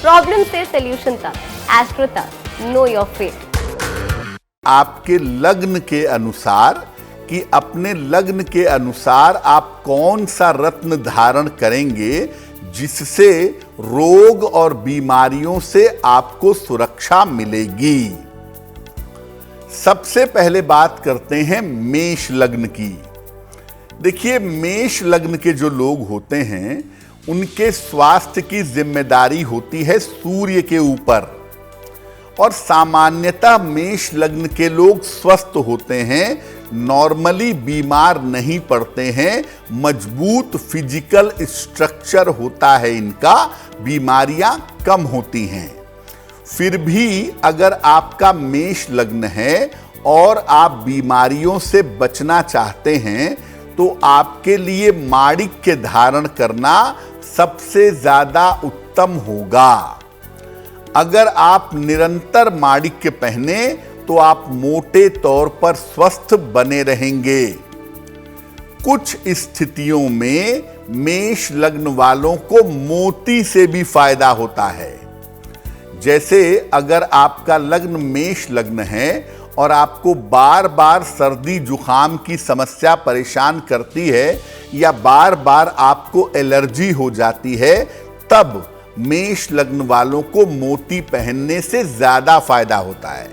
Problem से solution तक, astro तक, नो योर फेट। आपके लग्न के अनुसार कि अपने लग्न के अनुसार आप कौन सा रत्न धारण करेंगे जिससे रोग और बीमारियों से आपको सुरक्षा मिलेगी। सबसे पहले बात करते हैं मेष लग्न की। देखिए, मेष लग्न के जो लोग होते हैं उनके स्वास्थ्य की जिम्मेदारी होती है सूर्य के ऊपर, और सामान्यतः मेष लग्न के लोग स्वस्थ होते हैं, नॉर्मली बीमार नहीं पड़ते हैं, मजबूत फिजिकल स्ट्रक्चर होता है इनका, बीमारियां कम होती हैं। फिर भी अगर आपका मेष लग्न है और आप बीमारियों से बचना चाहते हैं तो आपके लिए माणिक्य धारण करना सबसे ज्यादा उत्तम होगा। अगर आप निरंतर माणिक्य पहने तो आप मोटे तौर पर स्वस्थ बने रहेंगे। कुछ स्थितियों में मेष लग्न वालों को मोती से भी फायदा होता है। जैसे अगर आपका लग्न मेष लग्न है और आपको बार बार सर्दी जुकाम की समस्या परेशान करती है या बार बार आपको एलर्जी हो जाती है, तब मेष लग्न वालों को मोती पहनने से ज्यादा फायदा होता है।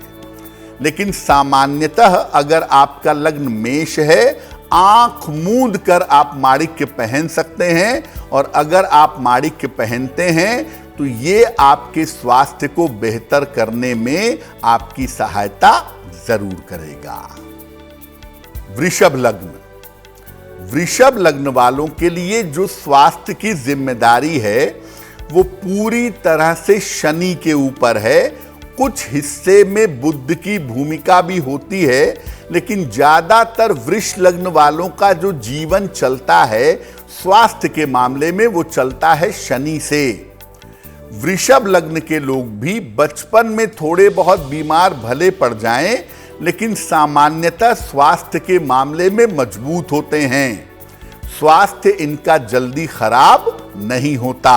लेकिन सामान्यतः अगर आपका लग्न मेष है, आंख मूंद कर आप माणिक्य पहन सकते हैं, और अगर आप माणिक्य पहनते हैं तो ये आपके स्वास्थ्य को बेहतर करने में आपकी सहायता जरूर करेगा। वृषभ लग्न। वृषभ लग्न वालों के लिए जो स्वास्थ्य की जिम्मेदारी है वो पूरी तरह से शनि के ऊपर है। कुछ हिस्से में बुध की भूमिका भी होती है, लेकिन ज्यादातर वृष लग्न वालों का जो जीवन चलता है स्वास्थ्य के मामले में वो चलता है शनि से। वृषभ लग्न के लोग भी बचपन में थोड़े बहुत बीमार भले पड़ जाएं, लेकिन सामान्यतः स्वास्थ्य के मामले में मजबूत होते हैं। स्वास्थ्य इनका जल्दी खराब नहीं होता।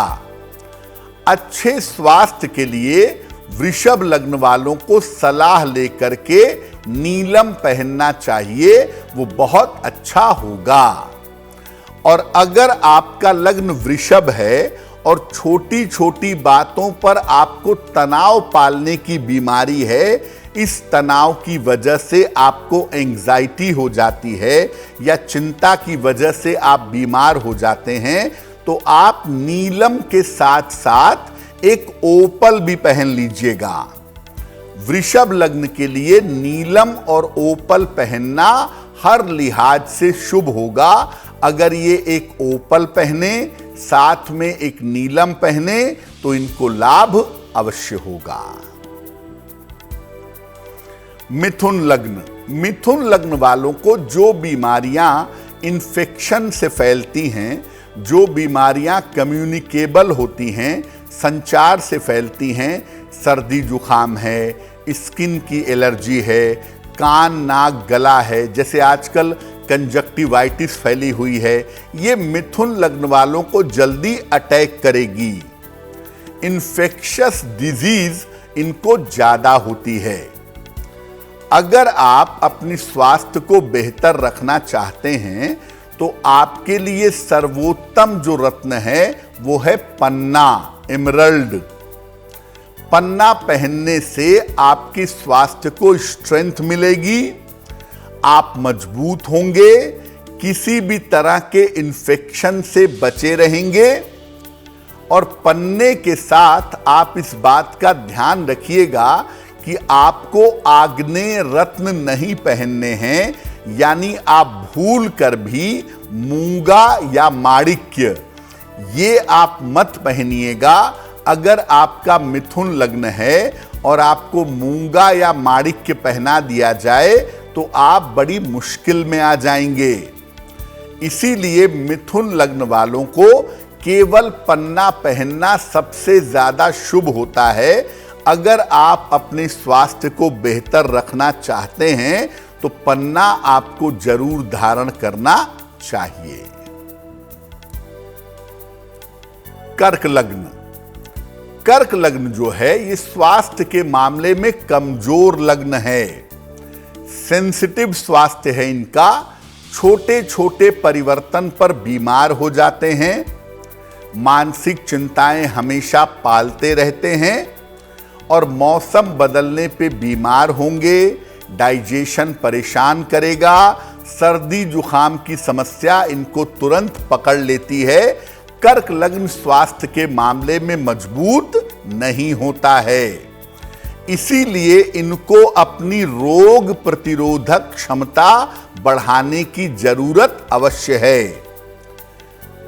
अच्छे स्वास्थ्य के लिए वृषभ लग्न वालों को सलाह लेकर के नीलम पहनना चाहिए, वो बहुत अच्छा होगा। और अगर आपका लग्न वृषभ है और छोटी छोटी बातों पर आपको तनाव पालने की बीमारी है, इस तनाव की वजह से आपको एंग्जाइटी हो जाती है या चिंता की वजह से आप बीमार हो जाते हैं, तो आप नीलम के साथ साथ एक ओपल भी पहन लीजिएगा। वृषभ लग्न के लिए नीलम और ओपल पहनना हर लिहाज से शुभ होगा। अगर ये एक ओपल पहने साथ में एक नीलम पहने तो इनको लाभ अवश्य होगा। मिथुन लग्न। मिथुन लग्न वालों को जो बीमारियां इन्फेक्शन से फैलती हैं, जो बीमारियां कम्युनिकेबल होती हैं, संचार से फैलती हैं, सर्दी जुकाम है, स्किन की एलर्जी है, कान नाक गला है, जैसे आजकल कंजक्टिवाइटिस फैली हुई है, ये मिथुन लग्न वालों को जल्दी अटैक करेगी। इन्फेक्शियस डिजीज इनको ज्यादा होती है। अगर आप अपनी स्वास्थ्य को बेहतर रखना चाहते हैं तो आपके लिए सर्वोत्तम जो रत्न है वो है पन्ना, एमरल्ड। पन्ना पहनने से आपके स्वास्थ्य को स्ट्रेंथ मिलेगी, आप मजबूत होंगे, किसी भी तरह के इन्फेक्शन से बचे रहेंगे। और पन्ने के साथ आप इस बात का ध्यान रखिएगा कि आपको आग्नेय रत्न नहीं पहनने हैं, यानी आप भूल कर भी मूंगा या माणिक्य ये आप मत पहनिएगा। अगर आपका मिथुन लग्न है और आपको मूंगा या माणिक्य पहना दिया जाए तो आप बड़ी मुश्किल में आ जाएंगे। इसीलिए मिथुन लग्न वालों को केवल पन्ना पहनना सबसे ज्यादा शुभ होता है। अगर आप अपने स्वास्थ्य को बेहतर रखना चाहते हैं तो पन्ना आपको जरूर धारण करना चाहिए। कर्क लग्न। कर्क लग्न जो है ये स्वास्थ्य के मामले में कमजोर लग्न है, सेंसिटिव स्वास्थ्य है इनका, छोटे छोटे परिवर्तन पर बीमार हो जाते हैं, मानसिक चिंताएं हमेशा पालते रहते हैं और मौसम बदलने पे बीमार होंगे, डाइजेशन परेशान करेगा, सर्दी जुखाम की समस्या इनको तुरंत पकड़ लेती है। कर्क लग्न स्वास्थ्य के मामले में मजबूत नहीं होता है, इसीलिए इनको अपनी रोग प्रतिरोधक क्षमता बढ़ाने की जरूरत अवश्य है।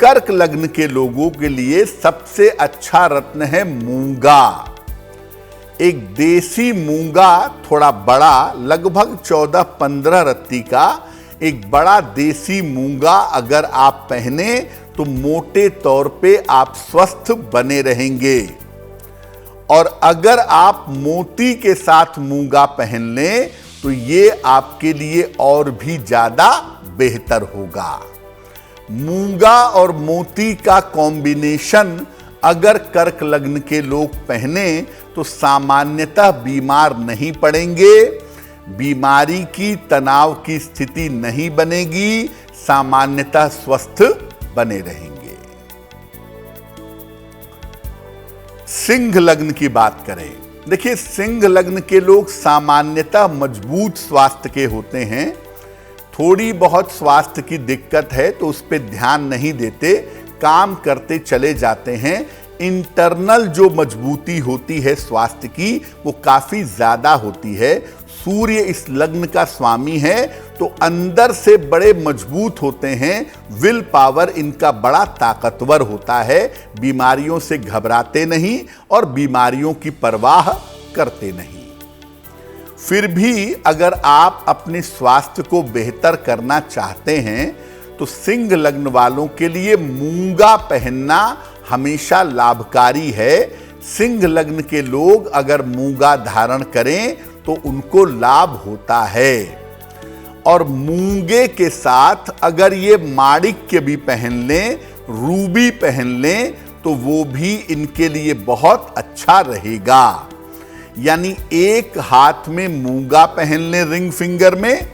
कर्क लग्न के लोगों के लिए सबसे अच्छा रत्न है मूंगा। एक देसी मूंगा, थोड़ा बड़ा, लगभग 14-15 रत्ती का एक बड़ा देसी मूंगा अगर आप पहने तो मोटे तौर पे आप स्वस्थ बने रहेंगे। और अगर आप मोती के साथ मूंगा पहन लें तो ये आपके लिए और भी ज्यादा बेहतर होगा। मूंगा और मोती का कॉम्बिनेशन अगर कर्क लग्न के लोग पहने तो सामान्यतः बीमार नहीं पड़ेंगे, बीमारी की, तनाव की स्थिति नहीं बनेगी, सामान्यतः स्वस्थ बने रहेंगे। सिंह लग्न की बात करें, देखिए सिंह लग्न के लोग सामान्यतः मजबूत स्वास्थ्य के होते हैं। थोड़ी बहुत स्वास्थ्य की दिक्कत है तो उस पर ध्यान नहीं देते, काम करते चले जाते हैं। इंटरनल जो मजबूती होती है स्वास्थ्य की वो काफी ज्यादा होती है। सूर्य इस लग्न का स्वामी है तो अंदर से बड़े मजबूत होते हैं, विल पावर इनका बड़ा ताकतवर होता है, बीमारियों से घबराते नहीं और बीमारियों की परवाह करते नहीं। फिर भी अगर आप अपने स्वास्थ्य को बेहतर करना चाहते हैं तो सिंह लग्न वालों के लिए मूंगा पहनना हमेशा लाभकारी है। सिंह लग्न के लोग अगर मूंगा धारण करें तो उनको लाभ होता है। और मूंगे के साथ अगर ये माणिक्य भी पहन लें, रूबी पहन लें तो वो भी इनके लिए बहुत अच्छा रहेगा। यानी एक हाथ में मूंगा पहन लें रिंग फिंगर में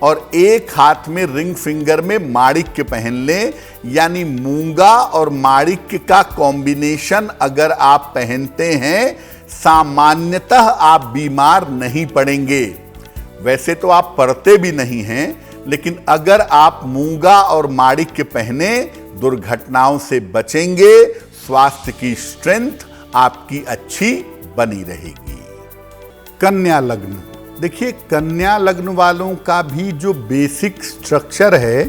और एक हाथ में रिंग फिंगर में माणिक्य पहन लें, यानी मूंगा और माणिक्य का कॉम्बिनेशन अगर आप पहनते हैं सामान्यतः आप बीमार नहीं पड़ेंगे। वैसे तो आप पड़ते भी नहीं हैं, लेकिन अगर आप मूंगा और माणिक्य पहने दुर्घटनाओं से बचेंगे, स्वास्थ्य की स्ट्रेंथ आपकी अच्छी बनी रहेगी। कन्या लग्न, देखिए कन्या लग्न वालों का भी जो बेसिक स्ट्रक्चर है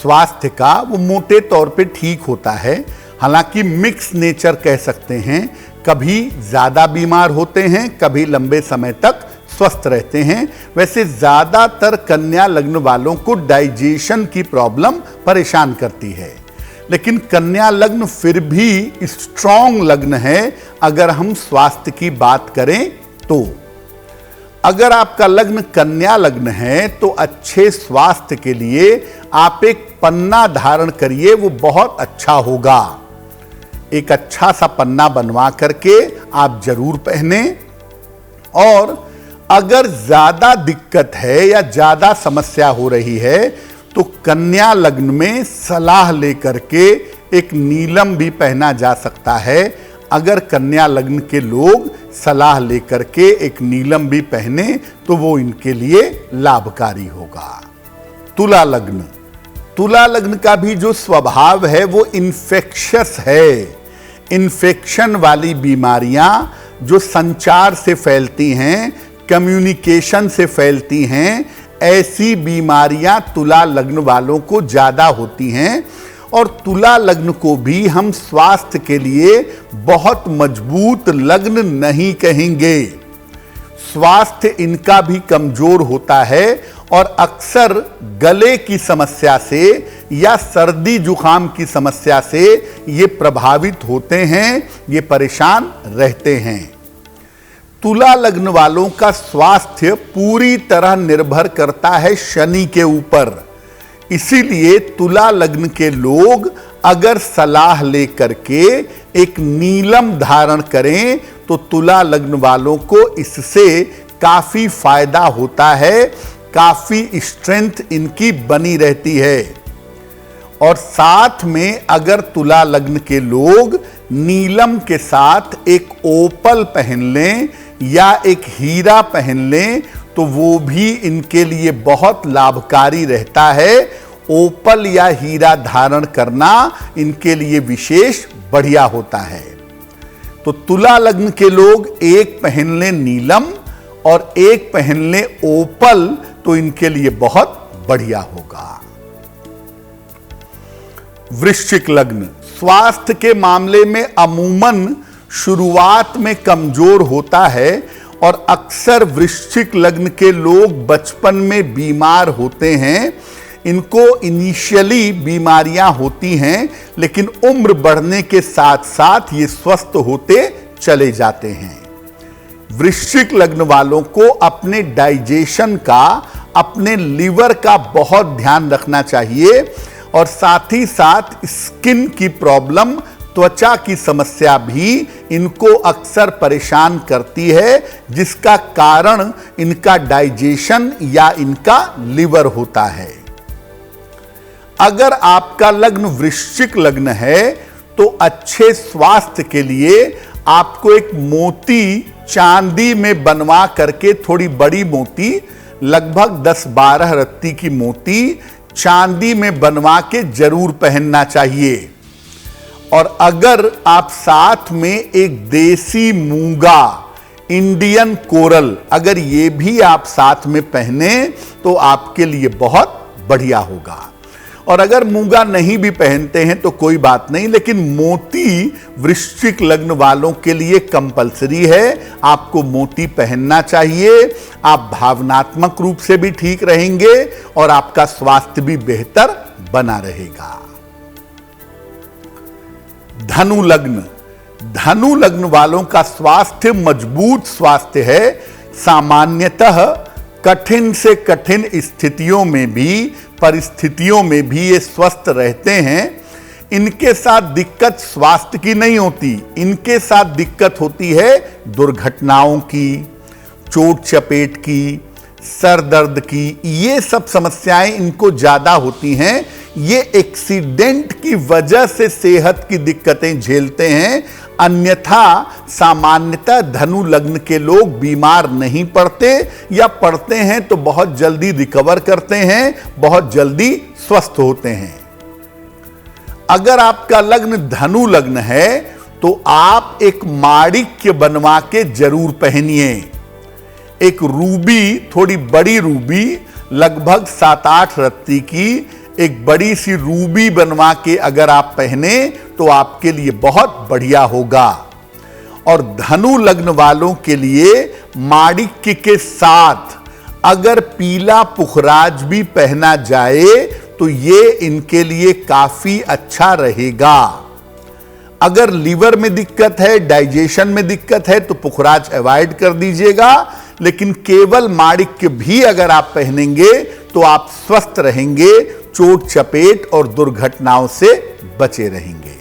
स्वास्थ्य का वो मोटे तौर पे ठीक होता है। हालांकि मिक्स नेचर कह सकते हैं, कभी ज्यादा बीमार होते हैं, कभी लंबे समय तक स्वस्थ रहते हैं। वैसे ज्यादातर कन्या लग्न वालों को डाइजेशन की प्रॉब्लम परेशान करती है, लेकिन कन्या लग्न फिर भी स्ट्रॉन्ग लग्न है अगर हम स्वास्थ्य की बात करें तो। अगर आपका लग्न कन्या लग्न है तो अच्छे स्वास्थ्य के लिए आप एक पन्ना धारण करिए, वो बहुत अच्छा होगा। एक अच्छा सा पन्ना बनवा करके आप जरूर पहने। और अगर ज्यादा दिक्कत है या ज्यादा समस्या हो रही है तो कन्या लग्न में सलाह लेकर के एक नीलम भी पहना जा सकता है। अगर कन्या लग्न के लोग सलाह लेकर के एक नीलम भी पहने तो वो इनके लिए लाभकारी होगा। तुला लग्न, तुला लग्न का भी जो स्वभाव है वो इन्फेक्शियस है। इन्फेक्शन वाली बीमारियां जो संचार से फैलती हैं, कम्युनिकेशन से फैलती हैं, ऐसी बीमारियां तुला लग्न वालों को ज्यादा होती हैं। और तुला लग्न को भी हम स्वास्थ्य के लिए बहुत मजबूत लग्न नहीं कहेंगे। स्वास्थ्य इनका भी कमजोर होता है और अक्सर गले की समस्या से या सर्दी जुखाम की समस्या से ये प्रभावित होते हैं, ये परेशान रहते हैं। तुला लग्न वालों का स्वास्थ्य पूरी तरह निर्भर करता है शनि के ऊपर। इसीलिए तुला लग्न के लोग अगर सलाह लेकर के एक नीलम धारण करें तो तुला लग्न वालों को इससे काफी फायदा होता है, काफी स्ट्रेंथ इनकी बनी रहती है। और साथ में अगर तुला लग्न के लोग नीलम के साथ एक ओपल पहन लें या एक हीरा पहन लें तो वो भी इनके लिए बहुत लाभकारी रहता है। ओपल या हीरा धारण करना इनके लिए विशेष बढ़िया होता है। तो तुला लग्न के लोग एक पहन लें नीलम और एक पहन लें ओपल तो इनके लिए बहुत बढ़िया होगा। वृश्चिक लग्न स्वास्थ्य के मामले में अमूमन शुरुआत में कमजोर होता है और अक्सर वृश्चिक लग्न के लोग बचपन में बीमार होते हैं। इनको इनिशियली बीमारियां होती हैं लेकिन उम्र बढ़ने के साथ साथ ये स्वस्थ होते चले जाते हैं। वृश्चिक लग्न वालों को अपने डाइजेशन का, अपने लिवर का बहुत ध्यान रखना चाहिए और साथ ही साथ स्किन की प्रॉब्लम, त्वचा की समस्या भी इनको अक्सर परेशान करती है, जिसका कारण इनका डाइजेशन या इनका लिवर होता है। अगर आपका लग्न वृश्चिक लग्न है तो अच्छे स्वास्थ्य के लिए आपको एक मोती चांदी में बनवा करके, थोड़ी बड़ी मोती, लगभग 10-12 रत्ती की मोती चांदी में बनवा के जरूर पहनना चाहिए। और अगर आप साथ में एक देसी मूंगा, इंडियन कोरल, अगर ये भी आप साथ में पहने तो आपके लिए बहुत बढ़िया होगा। और अगर मूंगा नहीं भी पहनते हैं तो कोई बात नहीं, लेकिन मोती वृश्चिक लग्न वालों के लिए कंपलसरी है, आपको मोती पहनना चाहिए। आप भावनात्मक रूप से भी ठीक रहेंगे और आपका स्वास्थ्य भी बेहतर बना रहेगा। धनु लग्न, धनु लग्न वालों का स्वास्थ्य मजबूत स्वास्थ्य है। सामान्यतः कठिन से कठिन स्थितियों में भी, परिस्थितियों में भी ये स्वस्थ रहते हैं। इनके साथ दिक्कत स्वास्थ्य की नहीं होती, इनके साथ दिक्कत होती है दुर्घटनाओं की, चोट चपेट की, सर दर्द की, ये सब समस्याएं इनको ज्यादा होती हैं। ये एक्सीडेंट की वजह से सेहत की दिक्कतें झेलते हैं, अन्यथा सामान्यतः धनु लग्न के लोग बीमार नहीं पड़ते, या पड़ते हैं तो बहुत जल्दी रिकवर करते हैं, बहुत जल्दी स्वस्थ होते हैं। अगर आपका लग्न धनु लग्न है तो आप एक माणिक्य बनवा के जरूर पहनिए। एक रूबी, थोड़ी बड़ी रूबी, लगभग 7-8 रत्ती की एक बड़ी सी रूबी बनवा के अगर आप पहने तो आपके लिए बहुत बढ़िया होगा। और धनु लग्न वालों के लिए माणिक्य के साथ अगर पीला पुखराज भी पहना जाए तो ये इनके लिए काफी अच्छा रहेगा। अगर लीवर में दिक्कत है, डाइजेशन में दिक्कत है तो पुखराज अवॉइड कर दीजिएगा, लेकिन केवल माणिक्य भी अगर आप पहनेंगे तो आप स्वस्थ रहेंगे, चोट चपेट और दुर्घटनाओं से बचे रहेंगे।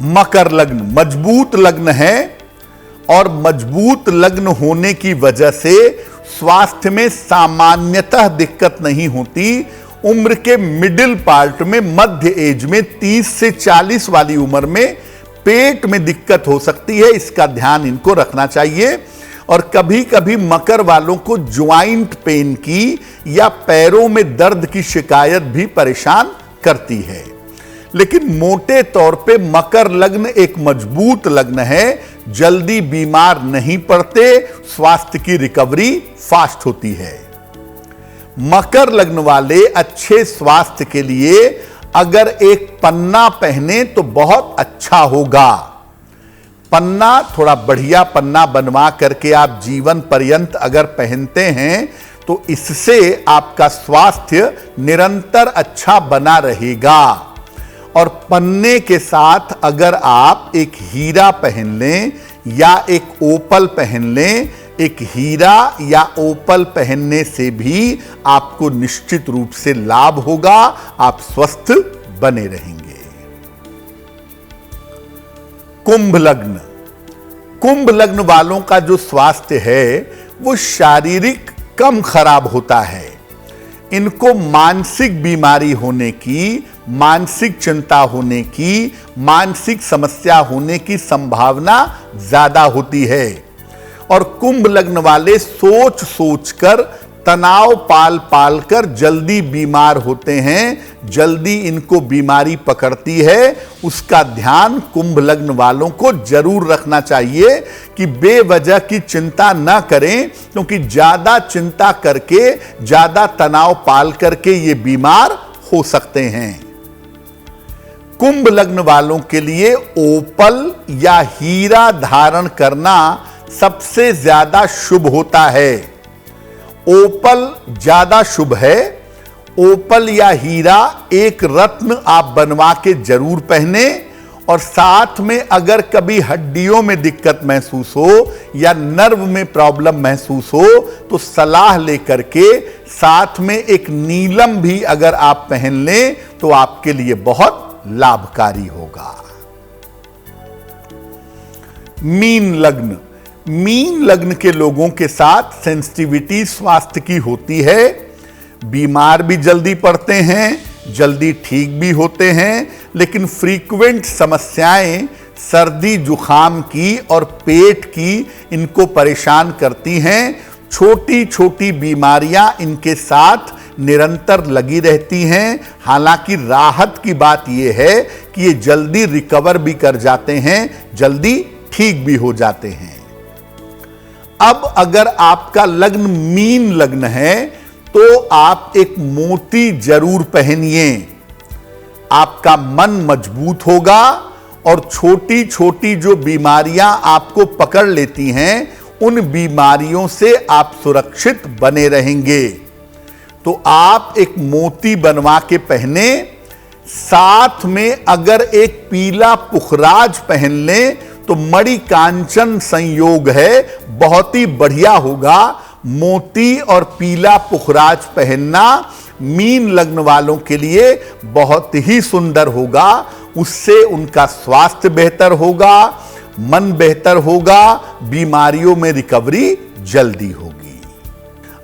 मकर लग्न मजबूत लग्न है और मजबूत लग्न होने की वजह से स्वास्थ्य में सामान्यतः दिक्कत नहीं होती। उम्र के मिडिल पार्ट में, मध्य एज में, 30 से 40 वाली उम्र में पेट में दिक्कत हो सकती है, इसका ध्यान इनको रखना चाहिए। और कभी कभी मकर वालों को ज्वाइंट पेन की या पैरों में दर्द की शिकायत भी परेशान करती है। लेकिन मोटे तौर पे मकर लग्न एक मजबूत लग्न है, जल्दी बीमार नहीं पड़ते, स्वास्थ्य की रिकवरी फास्ट होती है। मकर लग्न वाले अच्छे स्वास्थ्य के लिए अगर एक पन्ना पहने तो बहुत अच्छा होगा। पन्ना, थोड़ा बढ़िया पन्ना बनवा करके आप जीवन पर्यंत अगर पहनते हैं तो इससे आपका स्वास्थ्य निरंतर अच्छा बना रहेगा। और पन्ने के साथ अगर आप एक हीरा पहन लें या एक ओपल पहन लें एक हीरा या ओपल पहनने से भी आपको निश्चित रूप से लाभ होगा, आप स्वस्थ बने रहेंगे। कुंभ लग्न। कुंभ लग्न वालों का जो स्वास्थ्य है वो शारीरिक कम खराब होता है। इनको मानसिक बीमारी होने की, मानसिक चिंता होने की, मानसिक समस्या होने की संभावना ज्यादा होती है। और कुंभ लग्न वाले सोच सोचकर, तनाव पाल पाल कर जल्दी बीमार होते हैं, जल्दी इनको बीमारी पकड़ती है। उसका ध्यान कुंभ लग्न वालों को जरूर रखना चाहिए कि बेवजह की चिंता न करें, क्योंकि ज्यादा चिंता करके, ज्यादा तनाव पाल करके ये बीमार हो सकते हैं। कुंभ लग्न वालों के लिए ओपल या हीरा धारण करना सबसे ज्यादा शुभ होता है। ओपल ज्यादा शुभ है। ओपल या हीरा एक रत्न आप बनवा के जरूर पहने, और साथ में अगर कभी हड्डियों में दिक्कत महसूस हो या नर्व में प्रॉब्लम महसूस हो तो सलाह लेकर के साथ में एक नीलम भी अगर आप पहन लें तो आपके लिए बहुत लाभकारी होगा। मीन लग्न। मीन लग्न के लोगों के साथ सेंसिटिविटी स्वास्थ्य की होती है। बीमार भी जल्दी पड़ते हैं, जल्दी ठीक भी होते हैं, लेकिन फ्रीक्वेंट समस्याएं सर्दी जुखाम की और पेट की इनको परेशान करती हैं। छोटी छोटी बीमारियां इनके साथ निरंतर लगी रहती हैं। हालांकि राहत की बात यह है कि ये जल्दी रिकवर भी कर जाते हैं, जल्दी ठीक भी हो जाते हैं। अब अगर आपका लग्न मीन लग्न है तो आप एक मोती जरूर पहनिए। आपका मन मजबूत होगा और छोटी छोटी जो बीमारियां आपको पकड़ लेती हैं उन बीमारियों से आप सुरक्षित बने रहेंगे। तो आप एक मोती बनवा के पहने, साथ में अगर एक पीला पुखराज पहन लें तो मणि कांचन संयोग है, बहुत ही बढ़िया होगा। मोती और पीला पुखराज पहनना मीन लग्न वालों के लिए बहुत ही सुंदर होगा। उससे उनका स्वास्थ्य बेहतर होगा, मन बेहतर होगा, बीमारियों में रिकवरी जल्दी होगी।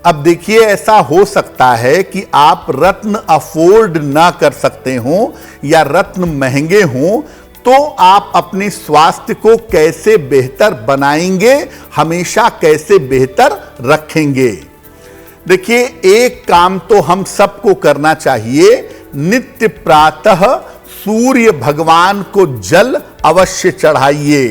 अब देखिए, ऐसा हो सकता है कि आप रत्न अफोर्ड ना कर सकते हो या रत्न महंगे हों, तो आप अपने स्वास्थ्य को कैसे बेहतर बनाएंगे, हमेशा कैसे बेहतर रखेंगे। देखिए, एक काम तो हम सबको करना चाहिए। नित्य प्रातः सूर्य भगवान को जल अवश्य चढ़ाइए।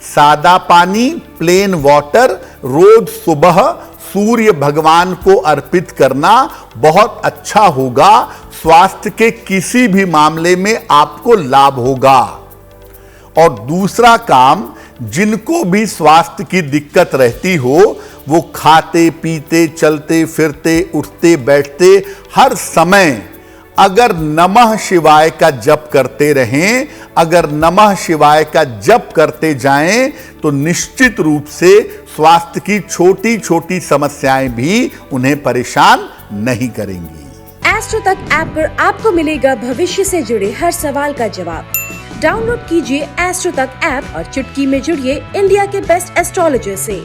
सादा पानी, प्लेन वाटर रोज सुबह सूर्य भगवान को अर्पित करना बहुत अच्छा होगा। स्वास्थ्य के किसी भी मामले में आपको लाभ होगा। और दूसरा काम, जिनको भी स्वास्थ्य की दिक्कत रहती हो, वो खाते पीते, चलते फिरते, उठते बैठते हर समय अगर नमः शिवाय का जप करते रहें, अगर नमः शिवाय का जप करते जाएं, तो निश्चित रूप से स्वास्थ्य की छोटी छोटी समस्याएं भी उन्हें परेशान नहीं करेंगी। एस्ट्रो तक ऐप पर आपको मिलेगा भविष्य से जुड़े हर सवाल का जवाब। डाउनलोड कीजिए एस्ट्रो तक ऐप और चुटकी में जुड़िए इंडिया के बेस्ट एस्ट्रोलॉजर से।